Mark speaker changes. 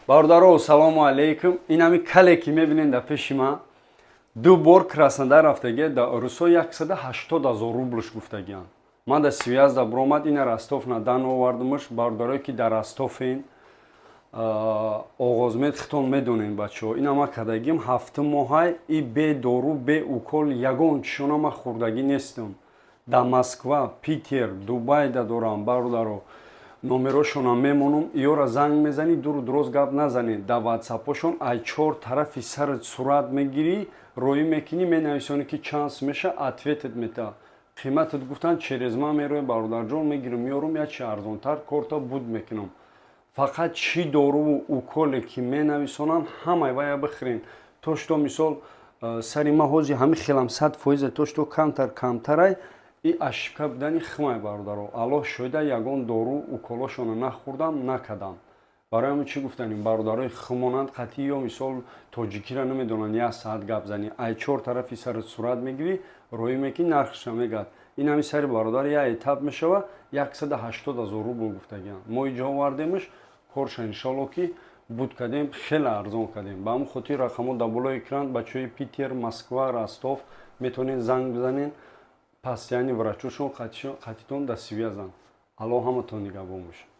Speaker 1: Бародаро, салому алейкум. Инами кале ки мебинен да пеши ман ду бор Краснодар рафтаги да Русо 180,000 рублш гуфтагиан. Ман да связ да бромад ина Ростов на дан овардумш. Бародаро ки да Ростовин оғозмед хитон медонен бачаҳо. Ина ма кадагим 7 моҳай и бе дору бе укол ягон чишона ма хӯрдагӣ нестам. Да Москва, Питер, Дубай да дорам бародаро. Номерошона мемонум, иёра занг мезани, дуру дуроз гап назани. Да ватсапошон ай 4 тарафи сарат сурат мегири, роӣ мекини, менависони ки чанд меша, ответет мета. Қиматат гуфтан через ма мерои бародарҷон мегирам, меёрум я чи арзонтар корта буд мекунам. Фақат чӣ дору уколе ки менависонанд ҳамаи вая бихӯрен. То што мисол сари ма ҳози ҳами хелам 100%, то што камтарай и ошибка будани химай бародаро. Аллоҳ шоҳида ягон дору уколошона нахӯрдам, накадам. Барои ҳамин чӣ гуфтанем бародарои химонанд қатъӣ ё мисол тоҷикиро намедонанд 1 соат гап зани. Ай 4 тарафи сарат сурат мегирӣ, роӣ мекунӣ, нархша мегӯяд. Ин ҳами сари бародар я этап мешава 180,000 рубл гуфтагианд. Мо иҷо овардемш, корша иншалло ки буд кадем, хеле арзон кадем. Ба ҳамин хотир рақамо да болои экран бачаҳои Питер, Москва, Ростов метавонед занг бизанед. Постоянни врачошон қатитон да связан. Аллоҳ ҳаматон нигаҳбон бошад.